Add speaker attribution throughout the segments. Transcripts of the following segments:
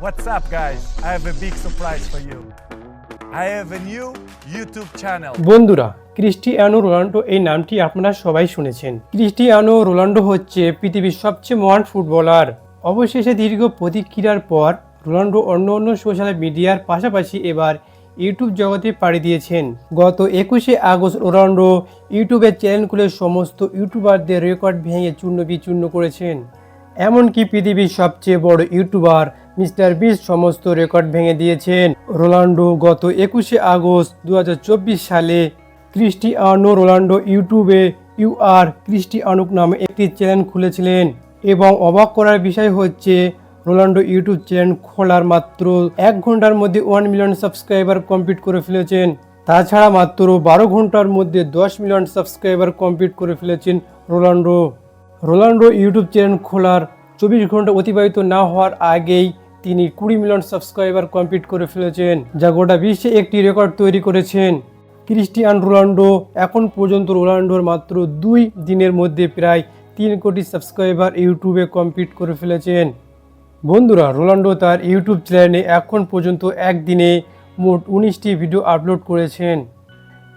Speaker 1: What's up, guys? I have a big surprise for you. I have a new YouTube channel.
Speaker 2: বন্ধুরা, Cristiano Ronaldo এই নামটি আপনারা সবাই শুনেছেন। ক্রিস্টিয়ানো রোনাল্ডো হচ্ছে পৃথিবীর সবচেয়ে মহান ফুটবলার। অবশেষে দীর্ঘ প্রতিক্রিয়ার পর রোনাল্ডো অন্য সোশ্যাল মিডিয়ার পাশাপাশি এবার ইউটিউব জগতে পাড়ি দিয়েছেন। গত 21শে আগস্ট রোনাল্ডো ইউটিউবের চ্যানেল খুলে সমস্ত ইউটিউবারদের রেকর্ড ভেঙে চূর্ণ বিচূর্ণ করেছেন। এমনকি পৃথিবীর সবচেয়ে বড় ইউটিউবার মিস্টার বিস্ট সমস্ত রেকর্ড ভেঙে দিয়েছেন। রোনাল্ডো গত 21শে আগস্ট 2024 সালে ক্রিস্টিয়ানো রোনাল্ডো ইউটিউবে ইউআর ক্রিস্টিয়ানো নামে একটি চ্যানেল খুলেছিলেন এবং অবাক করার বিষয় হচ্ছে রোনাল্ডো ইউটিউব চ্যানেল খোলার মাত্র 1 ঘন্টার মধ্যে 1 মিলিয়ন সাবস্ক্রাইবার কমপ্লিট করে ফেলেছেন। তাছাড়া মাত্র 12 ঘন্টার মধ্যে 10 মিলিয়ন সাবস্ক্রাইবার কমপ্লিট করে ফেলেছেন রোনাল্ডো ইউটিউব চ্যানেল খোলার 24 ঘন্টা অতিবাহিত না হওয়ার আগেই তিনি 20 মিলিয়ন সাবস্ক্রাইবার কমপ্লিট করে ফেলেছেন, যা গোটা বিশ্বে একটি রেকর্ড তৈরি করেছেন। ক্রিস্টিয়ানো রোনাল্ডো এখন পর্যন্ত রোনাল্ডোর মাত্র 2 দিনের মধ্যে প্রায় 3 কোটি সাবস্ক্রাইবার ইউটিউবে কমপ্লিট করে ফেলেছেন। বন্ধুরা, রোনাল্ডো তার ইউটিউব চ্যানেলে এখন পর্যন্ত একদিনে মোট 19টি ভিডিও আপলোড করেছেন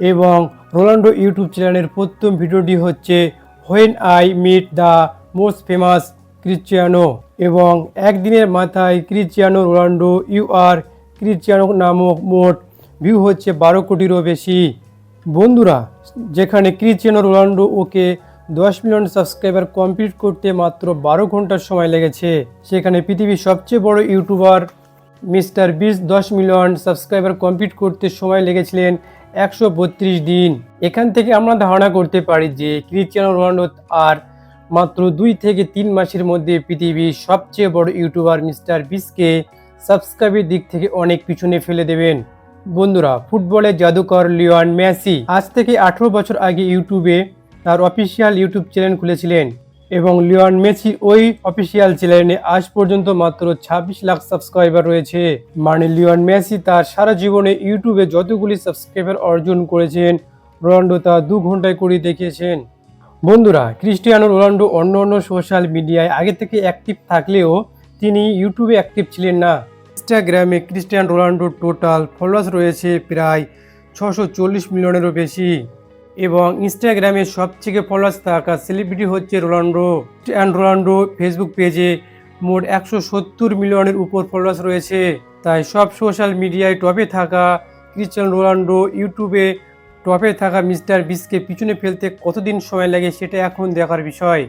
Speaker 2: এবং রোনাল্ডো ইউটিউব চ্যানেলের প্রথম ভিডিওটি হচ্ছে when I meet the most famous Cristiano এবং একদিনের মাথায় ক্রিস্টিয়ানো রোনাল্ডো ইউআর ক্রিস্টিয়ানো নামক মোট ভিউ হচ্ছে 12 কোটিরও বেশি। বন্ধুরা, যেখানে ক্রিস্টিয়ানো রোনাল্ডো ওকে 10 মিলিয়ন সাবস্ক্রাইবার কমপ্লিট করতে মাত্র 12 ঘন্টার সময় লেগেছে, সেখানে পৃথিবীর সবচেয়ে বড় YouTuber mister beast 10 million subscriber complete করতে সময় লেগেছিলেন 132 দিন। এখান থেকে আমরা ধারণা করতে পারি যে ক্রিস্টিয়ানো রোনাল্ডো আর মাত্র 2 থেকে 3 মাসের মধ্যে পৃথিবীর সবচেয়ে বড় ইউটিউবার মিস্টার বিস্টকে সাবস্ক্রাইবের দিক থেকে অনেক পিছনে ফেলে দেবেন। বন্ধুরা, ফুটবলের জাদুকর লিওনেল মেসি আজ থেকে 18 বছর আগে ইউটিউবে তার অফিসিয়াল ইউটিউব চ্যানেল খুলেছিলেন এবং লিওনেল মেসি ওই অফিসিয়াল চ্যানেলে আজ পর্যন্ত মাত্র 26 লাখ সাবস্ক্রাইবার রয়েছে। মানে লিওনেল মেসি তার সারা জীবনে ইউটিউবে যতগুলি সাবস্ক্রাইবার অর্জন করেছেন, রোনাল্ডো তা 2 ঘন্টায় করে দেখিয়েছেন। বন্ধুরা, ক্রিস্টিয়ানো রোনাল্ডো অন্য সোশ্যাল মিডিয়ায় আগে থেকে অ্যাক্টিভ থাকলেও তিনি ইউটিউবে অ্যাক্টিভ ছিলেন না। ইনস্টাগ্রামে ক্রিস্টিয়ানো রোনাল্ডোর টোটাল ফলোয়ার্স রয়েছে প্রায় 640 মিলিয়নেরও বেশি এবং ইনস্টাগ্রামে সবথেকে ফলোয়ার্স থাকা সেলিব্রিটি হচ্ছে রোনাল্ডো ফেসবুক পেজে মোট 170 মিলিয়নের উপর ফলোয়ার্স রয়েছে। তাই সব সোশ্যাল মিডিয়ায় টপে থাকা ক্রিস্টিয়ানো রোনাল্ডো ইউটিউবে টপে থাকা মিস্টার বিস্টকে পিছনে ফেলতে কতদিন সময় লাগে সেটা এখন দেখার বিষয়।